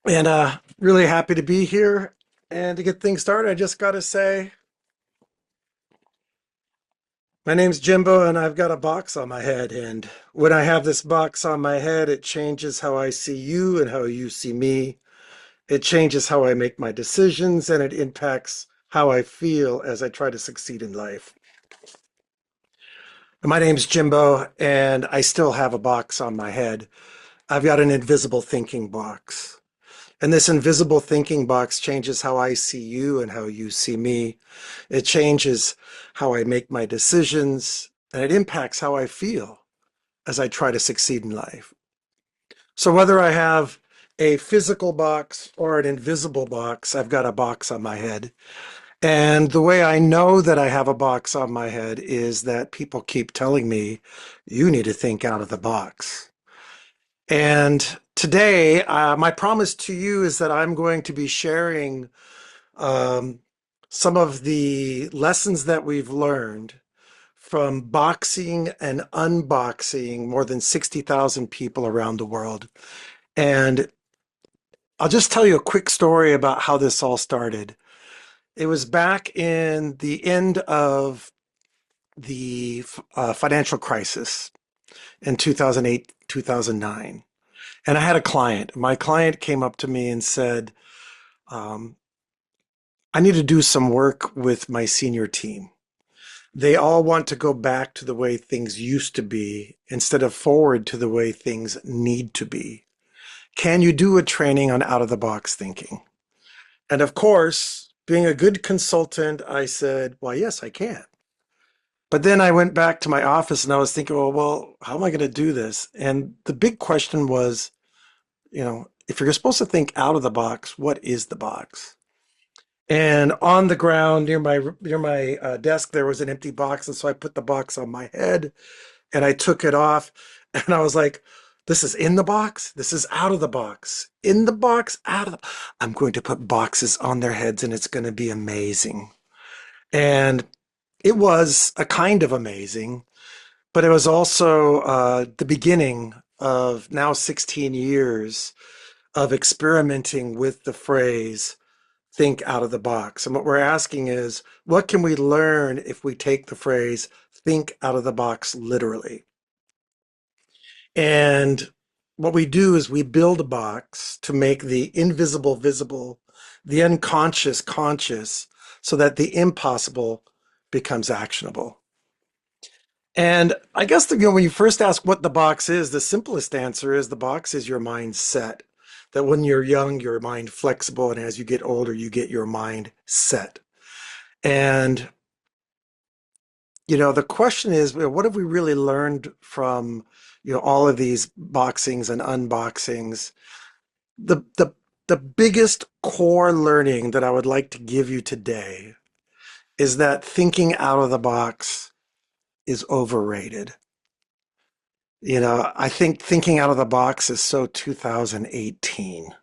And really happy to be here. And to get things started, I just got to say, my name's Jimbo, and I've got a box on my head. And when I have this box on my head, it changes how I see you and how you see me. It changes how I make my decisions, and it impacts how I feel as I try to succeed in life. And my name's Jimbo, and I still have a box on my head. I've got an invisible thinking box. And this invisible thinking box changes how I see you and how you see me. It changes how I make my decisions, and it impacts how I feel as I try to succeed in life. So whether I have a physical box or an invisible box, I've got a box on my head. And the way I know that I have a box on my head is that people keep telling me, you need to think out of the box. And today, my promise to you is that I'm going to be sharing um, some of the lessons that we've learned from boxing and unboxing more than 60,000 people around the world. And I'll just tell you a quick story about how this all started. It was back in the end of the financial crisis in 2008, 2009. And I had a client. My client came up to me and said, um, I need to do some work with my senior team. They all want to go back to the way things used to be instead of forward to the way things need to be. Can you do a training on out of the box thinking? And of course, being a good consultant, I said, well, yes, I can. But then I went back to my office and I was thinking, well, how am I going to do this? And the big question was, if you're supposed to think out of the box, what is the box? And on the ground near my desk, there was an empty box, and so I put the box on my head and I took it off, and I was like, "This is in the box. This is out of the box. In the box, out of the." I'm going to put boxes on their heads, and it's going to be amazing. And it was a kind of amazing, but it was also the beginning of now 16 years of experimenting with the phrase think out of the box. And what we're asking is, what can we learn if we take the phrase think out of the box literally? And what we do is we build a box to make the invisible visible, the unconscious conscious, so that the impossible becomes actionable. And I guess when you first ask what the box is, the simplest answer is the box is your mindset. That when you're young, your mind flexible, and as you get older, you get your mind set. And the question is, what have we really learned from all of these boxings and unboxings? The biggest core learning that I would like to give you today is that thinking out of the box is overrated. I think thinking out of the box is so 2018.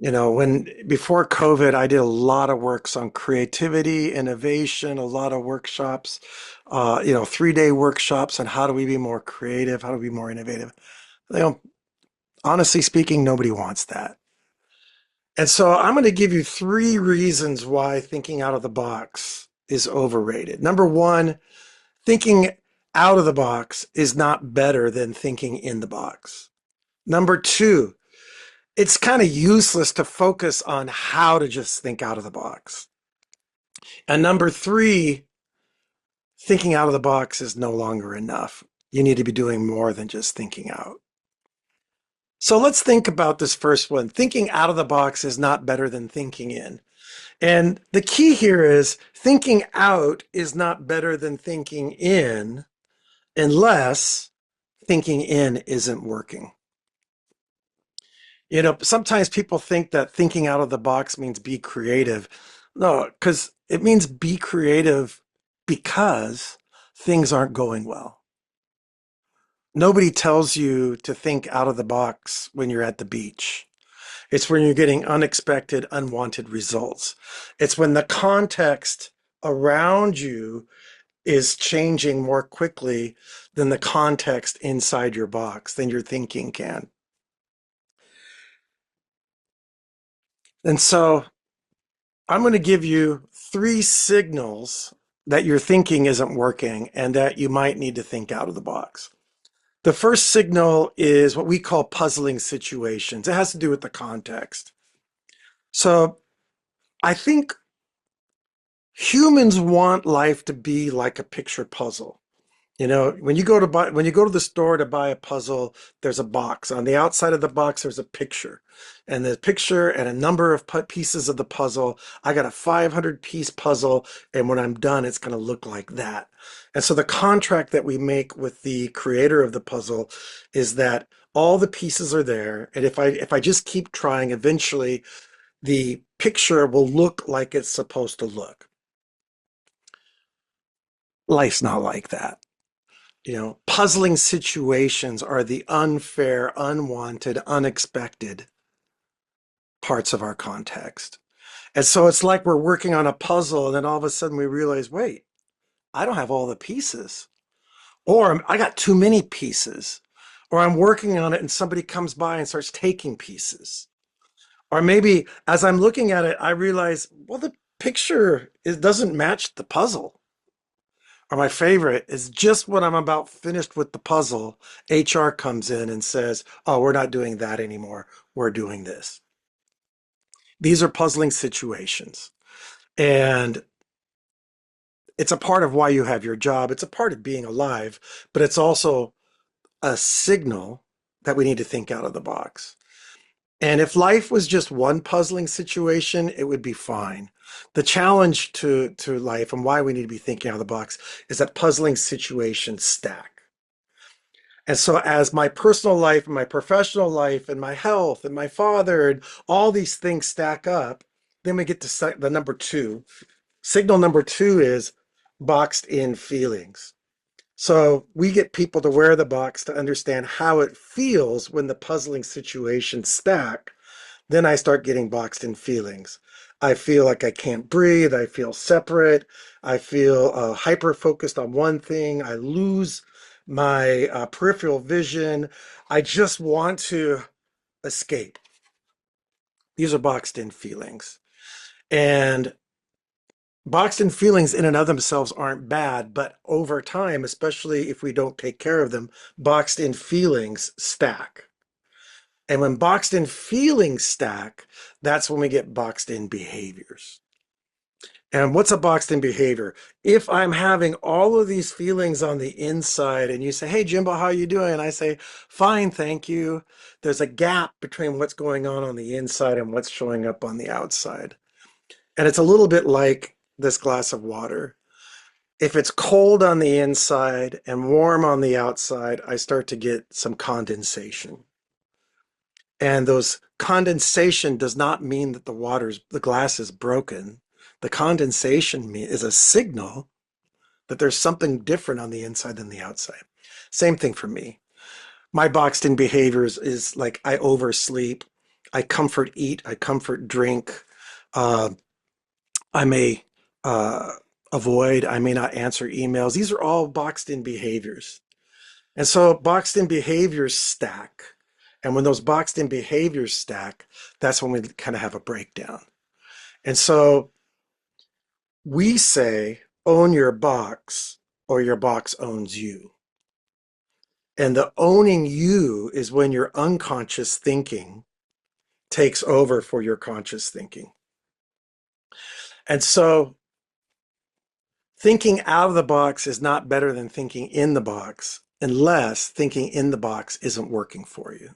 When before COVID, I did a lot of works on creativity, innovation, a lot of workshops, 3-day workshops on how do we be more creative, how do we be more innovative. You know, Honestly speaking, nobody wants that. And so I'm going to give you three reasons why thinking out of the box is overrated. Number one, thinking out of the box is not better than thinking in the box. Number two, it's kind of useless to focus on how to just think out of the box. And number three, thinking out of the box is no longer enough. You need to be doing more than just thinking out. So let's think about this first one. Thinking out of the box is not better than thinking in. And the key here is thinking out is not better than thinking in unless thinking in isn't working. Sometimes people think that thinking out of the box means be creative. No, because it means be creative because things aren't going well. Nobody tells you to think out of the box when you're at the beach. It's when you're getting unexpected, unwanted results. It's when the context around you is changing more quickly than the context inside your box, than your thinking can. And so I'm going to give you three signals that your thinking isn't working and that you might need to think out of the box. The first signal is what we call puzzling situations. It has to do with the context. So I think humans want life to be like a picture puzzle. You know, when you go to the store to buy a puzzle, there's a box. On the outside of the box, there's a picture. And the picture and a number of pieces of the puzzle. I got a 500 piece puzzle, and when I'm done, it's going to look like that. And so the contract that we make with the creator of the puzzle is that all the pieces are there, and if I just keep trying, eventually the picture will look like it's supposed to look. Life's not like that. You know, puzzling situations are the unfair, unwanted, unexpected parts of our context. And so it's like we're working on a puzzle, and then all of a sudden we realize, wait, I don't have all the pieces. Or I got too many pieces. Or I'm working on it and somebody comes by and starts taking pieces. Or maybe as I'm looking at it, I realize, well, the picture it doesn't match the puzzle. Or my favorite is just when I'm about finished with the puzzle, HR comes in and says, oh, we're not doing that anymore. We're doing this. These are puzzling situations. And it's a part of why you have your job. It's a part of being alive, but it's also a signal that we need to think out of the box. And if life was just one puzzling situation, it would be fine. The challenge to life and why we need to be thinking out of the box is that puzzling situations stack. And so, as my personal life and my professional life and my health and my father and all these things stack up, then we get to the number two. Signal number two is boxed in feelings. So, we get people to wear the box to understand how it feels when the puzzling situations stack. Then I start getting boxed in feelings. I feel like I can't breathe. I feel separate. I feel hyper focused on one thing. I lose my peripheral vision. I just want to escape. These are boxed in feelings. And boxed in feelings in and of themselves aren't bad, but over time, especially if we don't take care of them, boxed in feelings stack. And when boxed in feelings stack, that's when we get boxed in behaviors. And what's a boxed in behavior? If I'm having all of these feelings on the inside and you say, hey, Jimbo, how are you doing? And I say, fine, thank you. There's a gap between what's going on the inside and what's showing up on the outside. And it's a little bit like this glass of water. If it's cold on the inside and warm on the outside, I start to get some condensation. And those condensation does not mean that the glass is broken. The condensation is a signal that there's something different on the inside than the outside. Same thing for me. My boxed in behaviors is like I oversleep, I comfort eat, I comfort drink. Uh, I may uh, avoid, I may not answer emails. These are all boxed in behaviors. And so boxed in behaviors stack. And when those boxed in behaviors stack, that's when we kind of have a breakdown. And so we say, own your box or your box owns you. And the owning you is when your unconscious thinking takes over for your conscious thinking. And so thinking out of the box is not better than thinking in the box unless thinking in the box isn't working for you.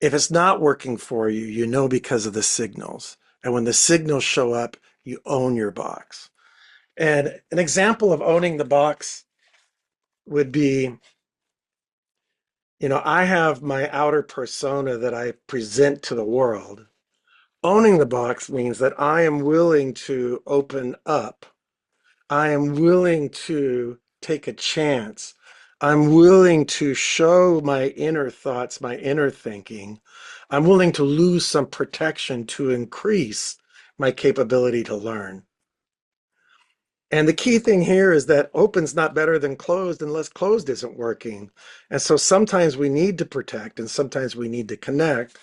If it's not working for you, you know because of the signals. And when the signals show up, you own your box. And an example of owning the box would be, you know, I have my outer persona that I present to the world. Owning the box means that I am willing to open up. I am willing to take a chance. I'm willing to show my inner thoughts, my inner thinking. I'm willing to lose some protection to increase my capability to learn. And the key thing here is that open's not better than closed unless closed isn't working. And so sometimes we need to protect and sometimes we need to connect.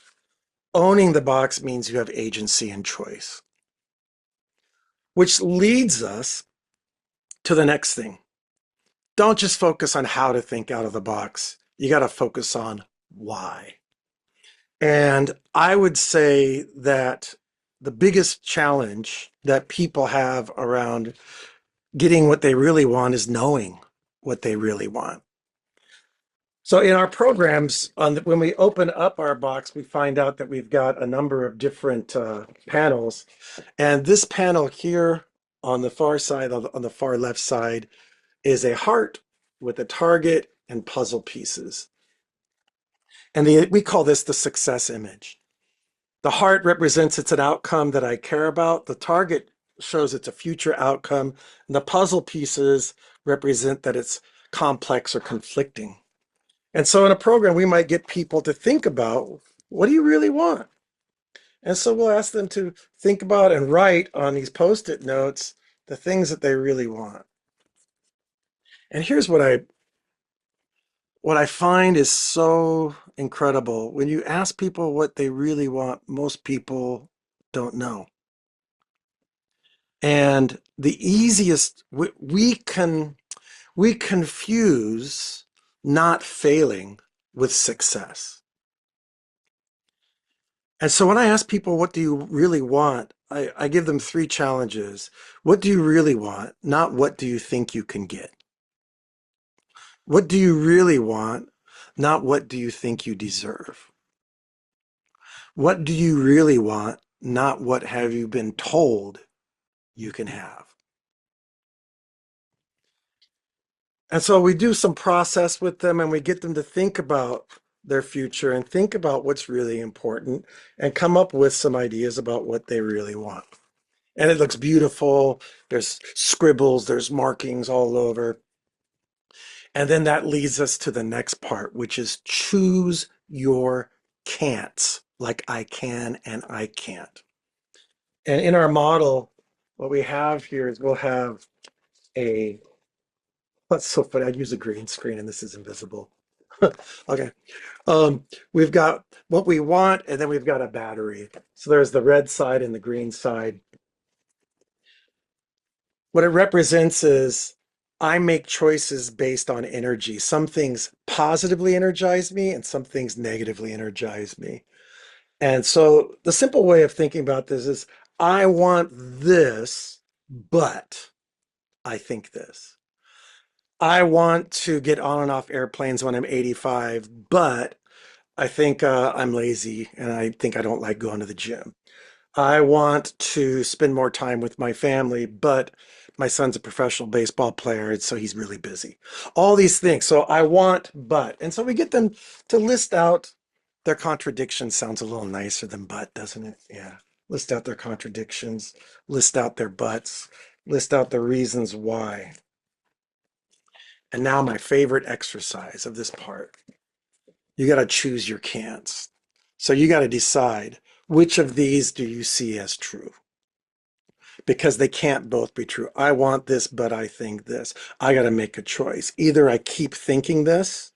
Owning the box means you have agency and choice, which leads us to the next thing. Don't just focus on how to think out of the box. You got to focus on why. And I would say that the biggest challenge that people have around getting what they really want is knowing what they really want. So in our programs, when we open up our box, we find out that we've got a number of different panels. And this panel here on the far side, on the far left side, is a heart with a target and puzzle pieces. And we call this the success image. The heart represents it's an outcome that I care about. The target shows it's a future outcome. And the puzzle pieces represent that it's complex or conflicting. And so in a program, we might get people to think about, what do you really want? And so we'll ask them to think about and write on these Post-it notes the things that they really want. And here's what I find is so incredible. When you ask people what they really want, most people don't know. And the easiest, we confuse not failing with success. And so when I ask people, what do you really want? I give them three challenges. What do you really want? Not what do you think you can get? What do you really want? Not what do you think you deserve? What do you really want? Not what have you been told you can have? And so we do some process with them and we get them to think about their future and think about what's really important and come up with some ideas about what they really want. And it looks beautiful. There's scribbles, there's markings all over. And then that leads us to the next part, which is choose your can'ts, like I can and I can't. And in our model, what we have here is we'll have a, that's so funny. I use a green screen and this is invisible. Okay. We've got what we want, and then we've got a battery. So there's the red side and the green side. What it represents is I make choices based on energy. Some things positively energize me and some things negatively energize me. And so the simple way of thinking about this is I want this, but I think this. I want to get on and off airplanes when I'm 85, but I think I'm lazy and I think I don't like going to the gym. I want to spend more time with my family, but my son's a professional baseball player, and so he's really busy. All these things. So I want, but. And so we get them to list out their contradictions. Sounds a little nicer than but, doesn't it? Yeah. List out their contradictions, list out their buts, list out the reasons why. And now my favorite exercise of this part. You got to choose your can'ts. So you got to decide, which of these do you see as true? Because they can't both be true. I want this, but I think this. I got to make a choice. Either I keep thinking this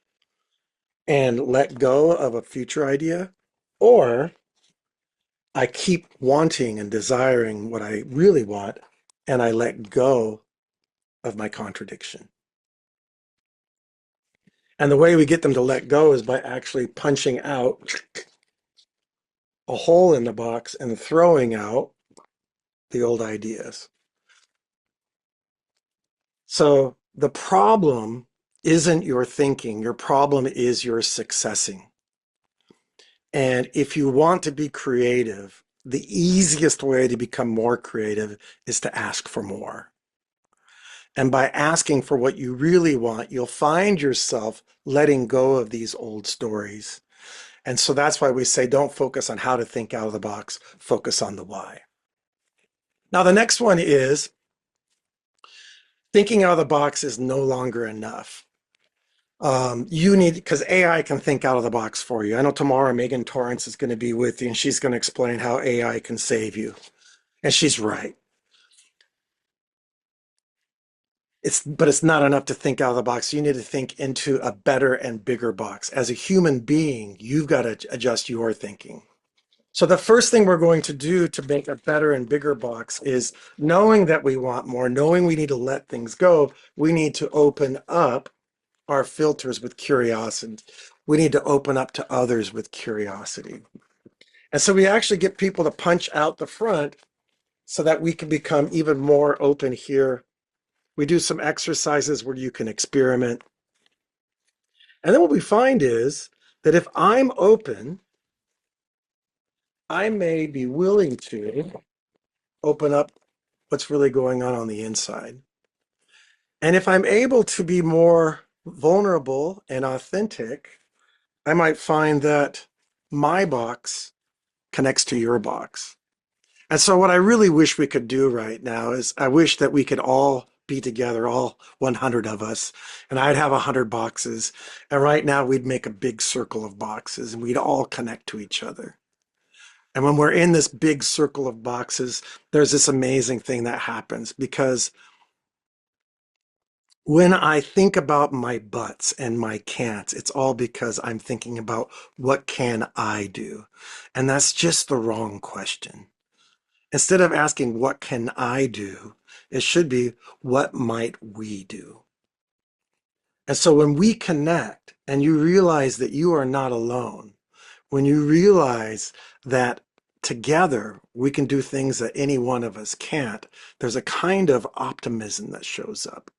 and let go of a future idea, or I keep wanting and desiring what I really want and I let go of my contradiction. And the way we get them to let go is by actually punching out a hole in the box and throwing out the old ideas. So the problem isn't your thinking, your problem is your successing. And if you want to be creative, the easiest way to become more creative is to ask for more. And by asking for what you really want, you'll find yourself letting go of these old stories. And so that's why we say don't focus on how to think out of the box, focus on the why. Now, the next one is thinking out of the box is no longer enough. You need, because AI can think out of the box for you. I know tomorrow Megan Torrance is going to be with you and she's going to explain how AI can save you. And she's right. But it's not enough to think out of the box. You need to think into a better and bigger box. As a human being, you've got to adjust your thinking. So the first thing we're going to do to make a better and bigger box is knowing that we want more, knowing we need to let things go, we need to open up our filters with curiosity. We need to open up to others with curiosity. And so we actually get people to punch out the front so that we can become even more open here. We do some exercises where you can experiment. And then what we find is that if I'm open, I may be willing to open up what's really going on the inside. And if I'm able to be more vulnerable and authentic, I might find that my box connects to your box. And so what I really wish we could do right now is I wish that we could all be together, all 100 of us, and I'd have 100 boxes. And right now we'd make a big circle of boxes and we'd all connect to each other. And when we're in this big circle of boxes, there's this amazing thing that happens because when I think about my buts and my can'ts, it's all because I'm thinking about what can I do? And that's just the wrong question. Instead of asking, what can I do? It should be, what might we do? And so when we connect and you realize that you are not alone, when you realize that together we can do things that any one of us can't, there's a kind of optimism that shows up.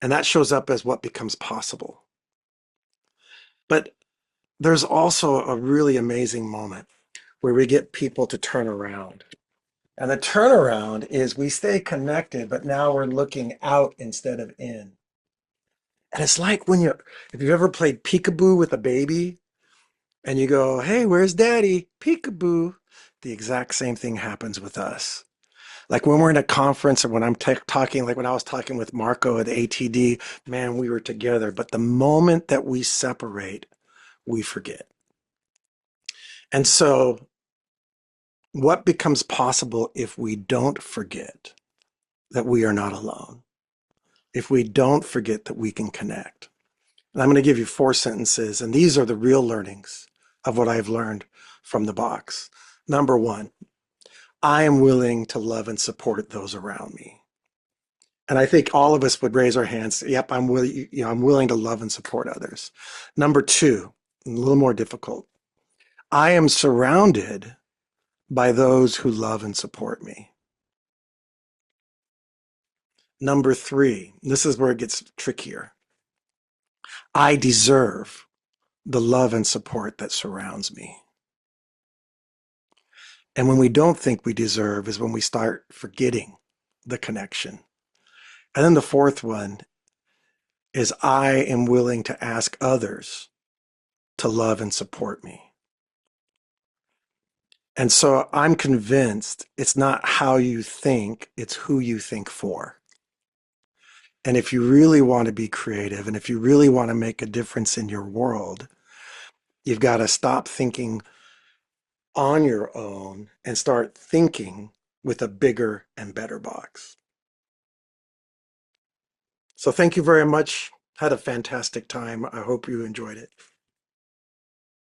And that shows up as what becomes possible. But there's also a really amazing moment where we get people to turn around. And the turnaround is we stay connected, but now we're looking out instead of in. And it's like if you've ever played peekaboo with a baby and you go, hey, where's daddy? Peekaboo. The exact same thing happens with us. Like when we're in a conference or when I'm talking, like when I was talking with Marco at ATD, man, we were together. But the moment that we separate, we forget. And so what becomes possible if we don't forget that we are not alone? If we don't forget that we can connect? And I'm going to give you 4 sentences, and these are the real learnings of what I've learned from the box. Number 1, I am willing to love and support those around me. And I think all of us would raise our hands. Yep, I'm willing, I'm willing to love and support others. Number 2, a little more difficult. I am surrounded by those who love and support me. Number 3, this is where it gets trickier. I deserve the love and support that surrounds me. And when we don't think we deserve is when we start forgetting the connection. And then the fourth one is I am willing to ask others to love and support me. And so I'm convinced it's not how you think, it's who you think for. And if you really want to be creative and if you really want to make a difference in your world, you've got to stop thinking on your own and start thinking with a bigger and better box. So thank you very much. Had a fantastic time. I hope you enjoyed it.